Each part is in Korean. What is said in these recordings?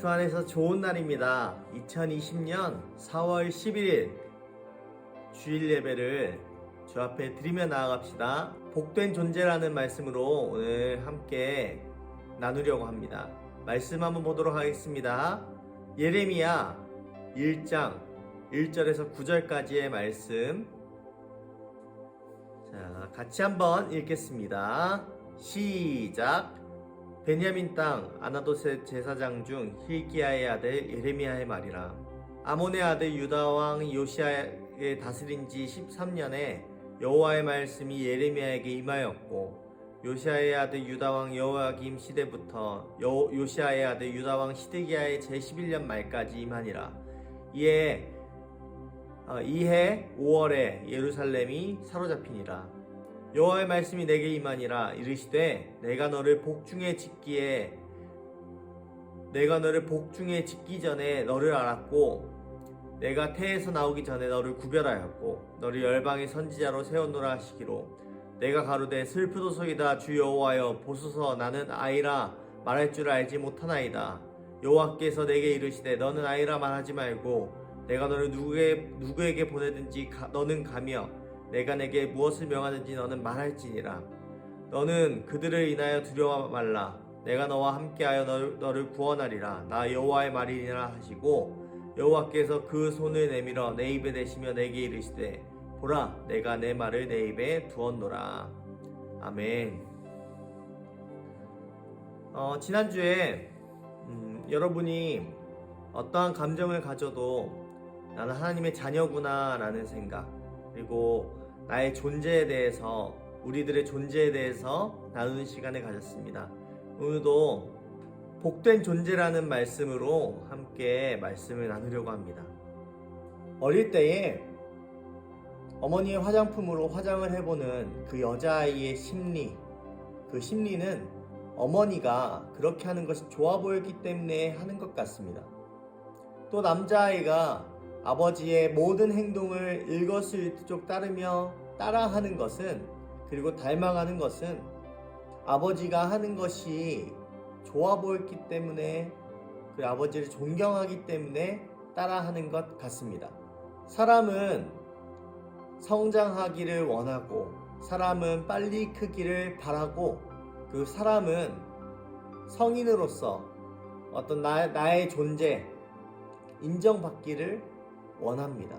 주 안에서 좋은 날입니다. 2020년 4월 11일 주일 예배를 주 앞에 드리며 나아갑시다. 복된 존재라는 말씀으로 오늘 함께 나누려고 합니다. 말씀 한번 보도록 하겠습니다. 예레미야 1장 1절에서 9절까지의 말씀, 자, 같이 한번 읽겠습니다. 시작. 베냐민 땅 아나돗의 제사장 중 힐기야의 아들 예레미야의 말이라. 아몬의 아들 유다 왕 요시야의 다스린 지 13년에 여호와의 말씀이 예레미야에게 임하였고, 요시야의 아들 유다 왕 여호야김 시대부터 요시야의 아들 유다 왕 시드기야의 제11년 말까지 임하니라. 이해 5월에 예루살렘이 사로잡히니라. 여호와의 말씀이 내게 임하니라. 이르시되 내가 너를 복중에 짓기 전에 너를 알았고, 내가 태에서 나오기 전에 너를 구별하였고, 너를 열방의 선지자로 세웠노라 하시기로, 내가 가로되 슬프도소이다. 주 여호와여 보소서, 나는 아이라 말할 줄 알지 못하나이다. 여호와께서 내게 이르시되 너는 아이라 말하지 말고, 내가 너를 누구에게 보내든지 너는 가며 내가 내게 무엇을 명하든지 너는 말할지니라. 너는 그들을 인하여 두려워 말라. 내가 너와 함께하여 너를 구원하리라. 나 여호와의 말이니라 하시고, 여호와께서 그 손을 내밀어 내 입에 대시며 내게 이르시되 보라, 내가 내 말을 내 입에 두었노라. 아멘. 지난주에 여러분이 어떠한 감정을 가져도 나는 하나님의 자녀구나 라는 생각, 그리고 나의 존재에 대해서, 우리들의 존재에 대해서 나누는 시간을 가졌습니다. 오늘도 복된 존재라는 말씀으로 함께 말씀을 나누려고 합니다. 어릴 때에 어머니의 화장품으로 화장을 해보는 그 여자아이의 심리, 그 심리는 어머니가 그렇게 하는 것이 좋아 보였기 때문에 하는 것 같습니다. 또 남자아이가 아버지의 모든 행동을 일거수일투족 따르며 따라하는 것은, 그리고 닮아가는 것은 아버지가 하는 것이 좋아 보였기 때문에, 그 아버지를 존경하기 때문에 따라하는 것 같습니다. 사람은 성장하기를 원하고, 사람은 빨리 크기를 바라고, 그 사람은 성인으로서 어떤 나의 존재, 인정받기를 원합니다.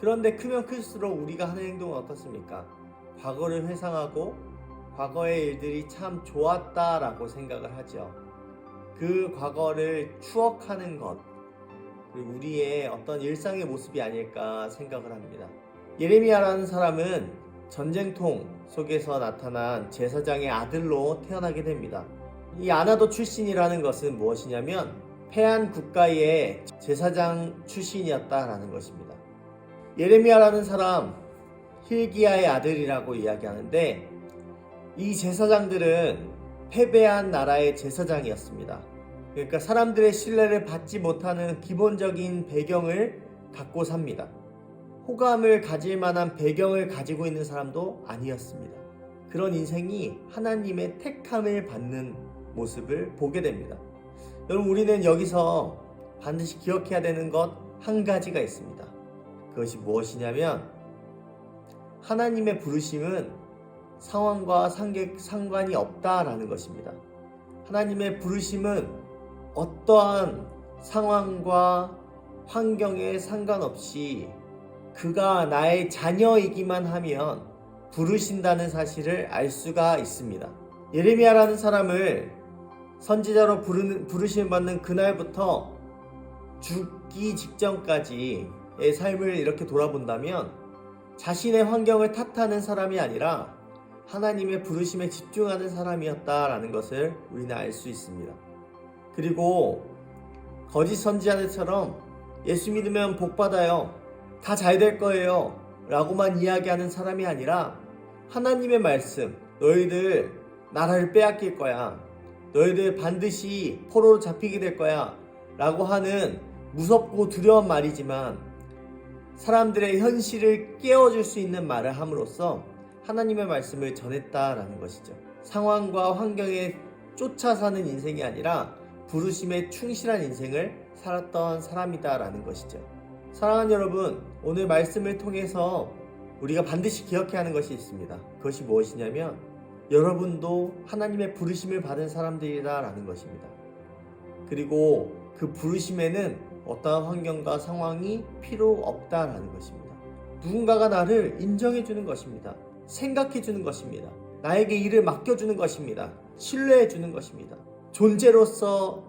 그런데 크면 클수록 우리가 하는 행동은 어떻습니까? 과거를 회상하고 과거의 일들이 참 좋았다라고 생각을 하죠. 그 과거를 추억하는 것, 그리고 우리의 어떤 일상의 모습이 아닐까 생각을 합니다. 예레미야라는 사람은 전쟁통 속에서 나타난 제사장의 아들로 태어나게 됩니다. 이 아나돗 출신이라는 것은 무엇이냐면 패한 국가의 제사장 출신이었다라는 것입니다. 예레미야라는 사람, 힐기야의 아들이라고 이야기하는데, 이 제사장들은 패배한 나라의 제사장이었습니다. 그러니까 사람들의 신뢰를 받지 못하는 기본적인 배경을 갖고 삽니다. 호감을 가질 만한 배경을 가지고 있는 사람도 아니었습니다. 그런 인생이 하나님의 택함을 받는 모습을 보게 됩니다. 여러분, 우리는 여기서 반드시 기억해야 되는 것 한 가지가 있습니다. 그것이 무엇이냐면, 하나님의 부르심은 상황과 상관이 없다라는 것입니다. 하나님의 부르심은 어떠한 상황과 환경에 상관없이 그가 나의 자녀이기만 하면 부르신다는 사실을 알 수가 있습니다. 예레미야라는 사람을 선지자로 부르심 받는 그날부터 죽기 직전까지의 삶을 이렇게 돌아본다면, 자신의 환경을 탓하는 사람이 아니라 하나님의 부르심에 집중하는 사람이었다라는 것을 우리는 알 수 있습니다. 그리고 거짓 선지자들처럼 예수 믿으면 복 받아요, 다 잘 될 거예요 라고만 이야기하는 사람이 아니라, 하나님의 말씀, 너희들 나라를 빼앗길 거야, 너희들 반드시 포로로 잡히게 될 거야 라고 하는 무섭고 두려운 말이지만 사람들의 현실을 깨워줄 수 있는 말을 함으로써 하나님의 말씀을 전했다라는 것이죠. 상황과 환경에 쫓아 사는 인생이 아니라 부르심에 충실한 인생을 살았던 사람이다라는 것이죠. 사랑하는 여러분, 오늘 말씀을 통해서 우리가 반드시 기억해야 하는 것이 있습니다. 그것이 무엇이냐면 여러분도 하나님의 부르심을 받은 사람들이다라는 것입니다. 그리고 그 부르심에는 어떠한 환경과 상황이 필요 없다라는 것입니다. 누군가가 나를 인정해 주는 것입니다. 생각해 주는 것입니다. 나에게 일을 맡겨주는 것입니다. 신뢰해 주는 것입니다. 존재로서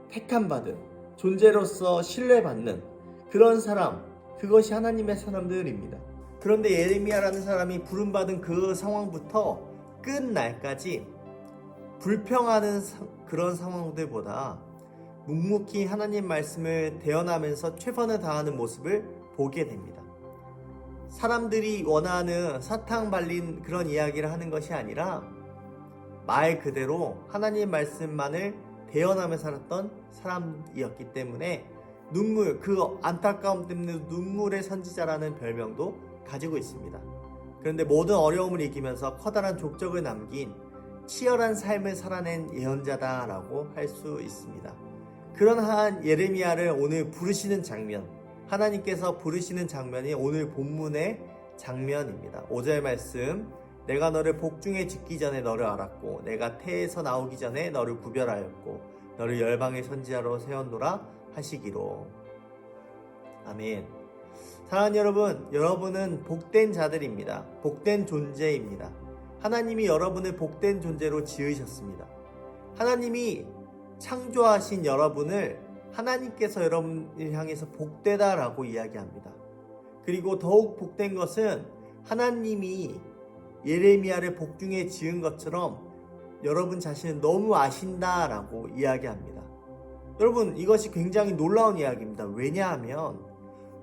택함받은, 존재로서 신뢰받는 그런 사람, 그것이 하나님의 사람들입니다. 그런데 예레미야라는 사람이 부름받은 그 상황부터 끝날까지 불평하는 그런 상황들보다 묵묵히 하나님 말씀을 대언하면서 최선을 다하는 모습을 보게 됩니다. 사람들이 원하는 사탕 발린 그런 이야기를 하는 것이 아니라 말 그대로 하나님 말씀만을 대언하며 살았던 사람이었기 때문에 그 안타까움 때문에 눈물의 선지자라는 별명도 가지고 있습니다. 그런데 모든 어려움을 이기면서 커다란 족적을 남긴 치열한 삶을 살아낸 예언자다라고 할 수 있습니다. 그러한 예레미야를 오늘 부르시는 장면, 하나님께서 부르시는 장면이 오늘 본문의 장면입니다. 5절 말씀, 내가 너를 복중에 짓기 전에 너를 알았고 내가 태에서 나오기 전에 너를 구별하였고 너를 열방의 선지자로 세웠노라 하시기로. 아멘. 사랑하는 여러분, 여러분은 복된 자들입니다. 복된 존재입니다. 하나님이 여러분을 복된 존재로 지으셨습니다. 하나님이 창조하신 여러분을 하나님께서 여러분을 향해서 복되다라고 이야기합니다. 그리고 더욱 복된 것은 하나님이 예레미야를 복중에 지은 것처럼 여러분 자신을 너무 아신다라고 이야기합니다. 여러분, 이것이 굉장히 놀라운 이야기입니다. 왜냐하면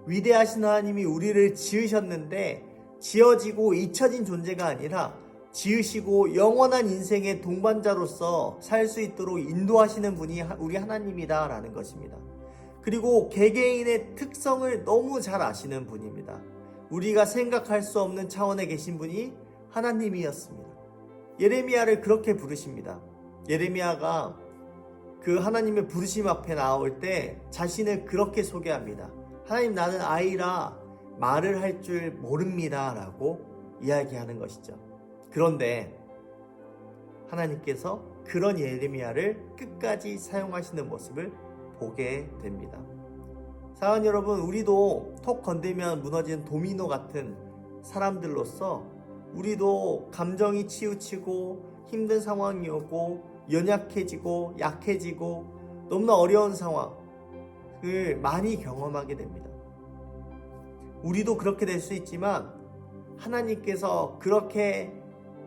위대하신 하나님이 우리를 지으셨는데 지어지고 잊혀진 존재가 아니라 지으시고 영원한 인생의 동반자로서 살 수 있도록 인도하시는 분이 우리 하나님이다라는 것입니다. 그리고 개개인의 특성을 너무 잘 아시는 분입니다. 우리가 생각할 수 없는 차원에 계신 분이 하나님이었습니다. 예레미야를 그렇게 부르십니다. 예레미야가 그 하나님의 부르심 앞에 나올 때 자신을 그렇게 소개합니다. 하나님, 나는 아이라 말을 할 줄 모릅니다 라고 이야기하는 것이죠. 그런데 하나님께서 그런 예레미야를 끝까지 사용하시는 모습을 보게 됩니다. 사랑하는 여러분, 우리도 톡 건들면 무너지는 도미노 같은 사람들로서 우리도 감정이 치우치고 힘든 상황이 오고 연약해지고 약해지고 너무나 어려운 상황을 많이 경험하게 됩니다. 우리도 그렇게 될 수 있지만 하나님께서 그렇게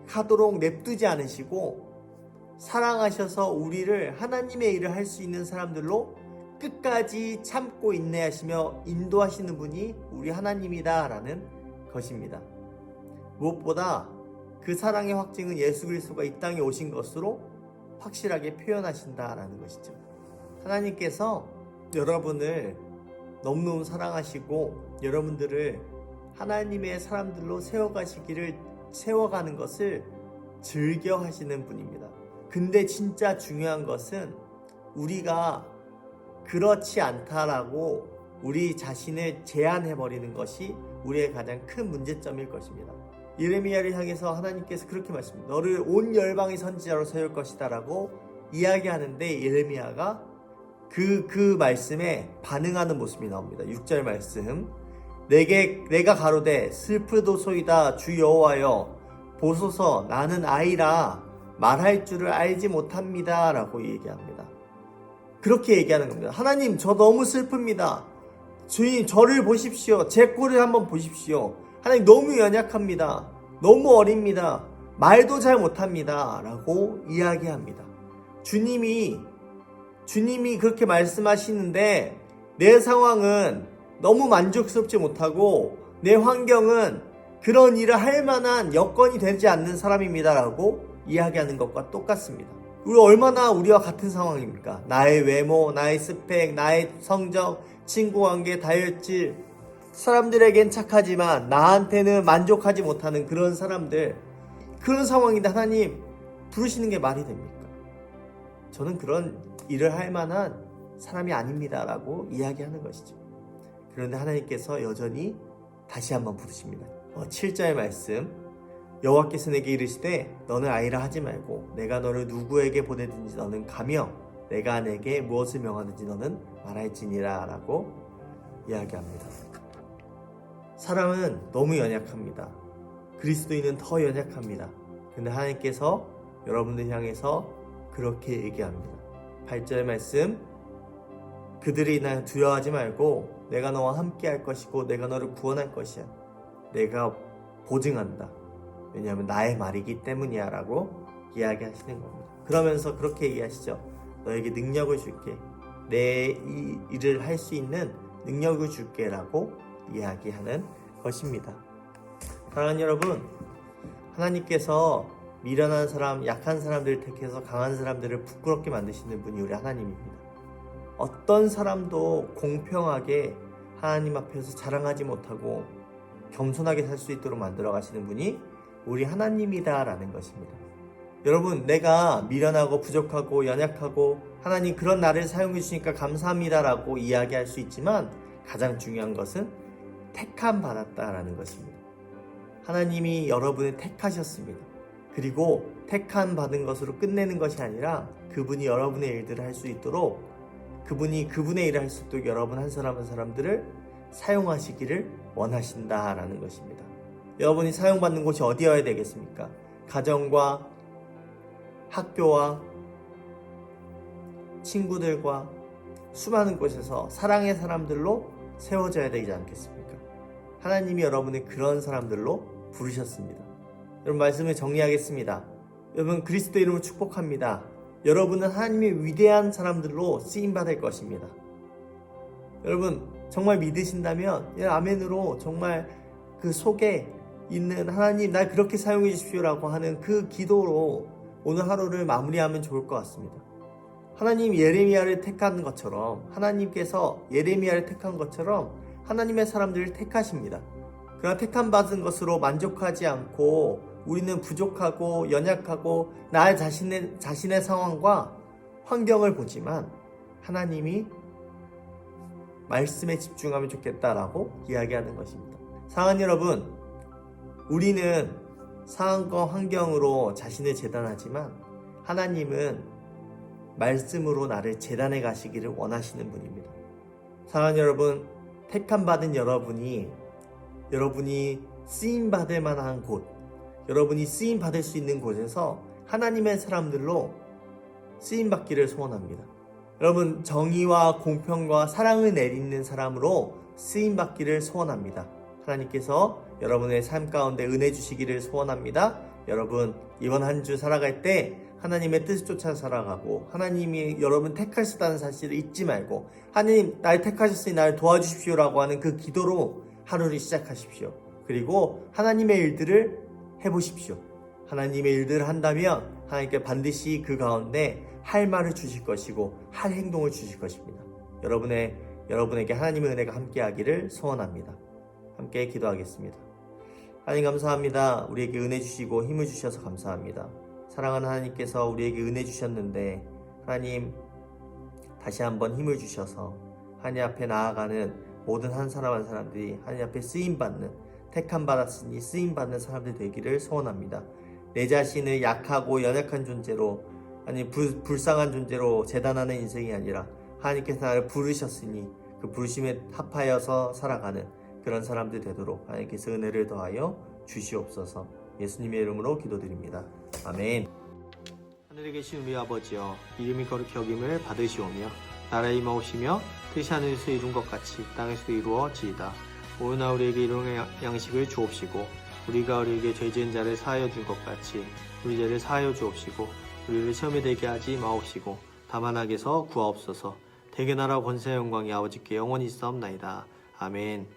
하도록 냅두지 않으시고 사랑하셔서 우리를 하나님의 일을 할 수 있는 사람들로 끝까지 참고 인내하시며 인도하시는 분이 우리 하나님이다라는 것입니다. 무엇보다 그 사랑의 확증은 예수 그리스도가 이 땅에 오신 것으로 확실하게 표현하신다라는 것이죠. 하나님께서 여러분을 너무너무 사랑하시고 여러분들을 하나님의 사람들로 세워가는 것을 즐겨 하시는 분입니다. 근데 진짜 중요한 것은 우리가 그렇지 않다라고 우리 자신을 제한해버리는 것이 우리의 가장 큰 문제점일 것입니다. 예레미야를 향해서 하나님께서 그렇게 말씀합니다. 너를 온 열방의 선지자로 세울 것이다 라고 이야기하는데 예레미야가 그 말씀에 반응하는 모습이 나옵니다. 6절 말씀, 내가 가로되 슬프도소이다 주 여호와여 보소서 나는 아이라 말할 줄을 알지 못합니다 라고 얘기합니다. 그렇게 얘기하는 겁니다. 하나님, 저 너무 슬픕니다. 주님, 저를 보십시오. 제 꼴을 한번 보십시오. 하나님, 너무 연약합니다. 너무 어립니다. 말도 잘 못합니다 라고 이야기합니다. 주님이 그렇게 말씀하시는데 내 상황은 너무 만족스럽지 못하고 내 환경은 그런 일을 할 만한 여건이 되지 않는 사람입니다 라고 이야기하는 것과 똑같습니다. 얼마나 우리와 같은 상황입니까? 나의 외모, 나의 스펙, 나의 성적, 친구관계, 다혈질, 사람들에겐 착하지만 나한테는 만족하지 못하는 그런 사람들, 그런 상황인데 하나님 부르시는 게 말이 됩니까? 저는 그런 일을 할 만한 사람이 아닙니다라고 이야기하는 것이죠. 그런데 하나님께서 여전히 다시 한번 부르십니다. 7절 말씀, 여호와께서 내게 이르시되 너는 아이라 하지 말고 내가 너를 누구에게 보내든지 너는 가며 내가 내게 무엇을 명하든지 너는 말할지니라 라고 이야기합니다. 사람은 너무 연약합니다. 그리스도인은 더 연약합니다. 근데 하나님께서 여러분들 향해서 그렇게 얘기합니다. 8절 말씀, 그들이 날 두려워하지 말고 내가 너와 함께 할 것이고 내가 너를 구원할 것이야. 내가 보증한다. 왜냐하면 나의 말이기 때문이야 라고 이야기하시는 겁니다. 그러면서 그렇게 얘기하시죠. 너에게 능력을 줄게. 내 이 일을 할 수 있는 능력을 줄게 라고 이야기하는 것입니다. 사랑하는 여러분, 하나님께서 미련한 사람, 약한 사람들을 택해서 강한 사람들을 부끄럽게 만드시는 분이 우리 하나님입니다. 어떤 사람도 공평하게 하나님 앞에서 자랑하지 못하고 겸손하게 살 수 있도록 만들어 가시는 분이 우리 하나님이다라는 것입니다. 여러분, 내가 미련하고 부족하고 연약하고 하나님 그런 나를 사용해 주시니까 감사합니다라고 이야기할 수 있지만 가장 중요한 것은 택함 받았다라는 것입니다. 하나님이 여러분을 택하셨습니다. 그리고 택함 받은 것으로 끝내는 것이 아니라 그분이 여러분의 일들을 할 수 있도록 그분이 그분의 일을 할 수 있도록 여러분 한 사람 한 사람들을 사용하시기를 원하신다라는 것입니다. 여러분이 사용받는 곳이 어디여야 되겠습니까? 가정과 학교와 친구들과 수많은 곳에서 사랑의 사람들로 세워져야 되지 않겠습니까? 하나님이 여러분을 그런 사람들로 부르셨습니다. 여러분, 말씀을 정리하겠습니다. 여러분, 그리스도 이름으로 축복합니다. 여러분은 하나님의 위대한 사람들로 쓰임받을 것입니다. 여러분, 정말 믿으신다면 아멘으로 정말 그 속에 있는 하나님 날 그렇게 사용해 주십시오라고 하는 그 기도로 오늘 하루를 마무리하면 좋을 것 같습니다. 하나님 예레미야를 택한 것처럼, 하나님께서 예레미야를 택한 것처럼 하나님의 사람들을 택하십니다. 그러나 택함 받은 것으로 만족하지 않고 우리는 부족하고 연약하고 나 자신의 상황과 환경을 보지만 하나님이 말씀에 집중하면 좋겠다라고 이야기하는 것입니다. 사랑하는 여러분, 우리는 상황과 환경으로 자신을 재단하지만 하나님은 말씀으로 나를 재단해 가시기를 원하시는 분입니다. 사랑하는 여러분, 택함 받은 여러분이 쓰임 받을 만한 곳, 여러분이 쓰임 받을 수 있는 곳에서 하나님의 사람들로 쓰임 받기를 소원합니다. 여러분, 정의와 공평과 사랑을 내리는 사람으로 쓰임 받기를 소원합니다. 하나님께서 여러분의 삶 가운데 은혜 주시기를 소원합니다. 여러분, 이번 한 주 살아갈 때 하나님의 뜻을 쫓아 살아가고 하나님이 여러분 택하셨다는 사실을 잊지 말고 하나님 날 택하셨으니 나를 도와주십시오라고 하는 그 기도로 하루를 시작하십시오. 그리고 하나님의 일들을 해보십시오. 하나님의 일들을 한다면 하나님께 반드시 그 가운데 할 말을 주실 것이고 할 행동을 주실 것입니다. 여러분에게 하나님의 은혜가 함께하기를 소원합니다. 함께 기도하겠습니다. 하나님 감사합니다. 우리에게 은혜 주시고 힘을 주셔서 감사합니다. 사랑하는 하나님께서 우리에게 은혜 주셨는데 하나님 다시 한번 힘을 주셔서 하나님 앞에 나아가는 모든 한 사람 한 사람들이 하나님 앞에 쓰임받는, 택함 받았으니 쓰임받는 사람들 되기를 소원합니다. 내 자신을 약하고 연약한 존재로, 아니 불쌍한 존재로 재단하는 인생이 아니라 하나님께서 나를 부르셨으니 그 부르심에 합하여서 살아가는 그런 사람들 되도록 하나님께서 은혜를 더하여 주시옵소서. 예수님의 이름으로 기도드립니다. 아멘. 하늘에 계신 우리 아버지여, 이름이 거룩히 여김을 받으시오며 나라에 임하오시며 뜻이 하늘에서 이룬 것 같이 땅에서도 이루어지이다. 오늘날 우리에게 일용할 양식을 주옵시고 우리가 우리에게 죄 지은 자를 사하여 준 것 같이 우리 죄를 사하여 주옵시고 우리를 시험에 들게 하지 마옵시고 다만 악에서 구하옵소서. 대개 나라 권세 영광이 아버지께 영원히 있사옵나이다. 아멘.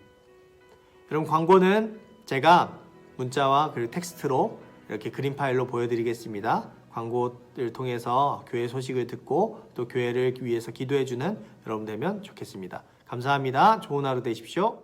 여러분, 광고는 제가 문자와 그리고 텍스트로 이렇게 그림 파일로 보여드리겠습니다. 광고를 통해서 교회 소식을 듣고 또 교회를 위해서 기도해주는 여러분 되면 좋겠습니다. 감사합니다. 좋은 하루 되십시오.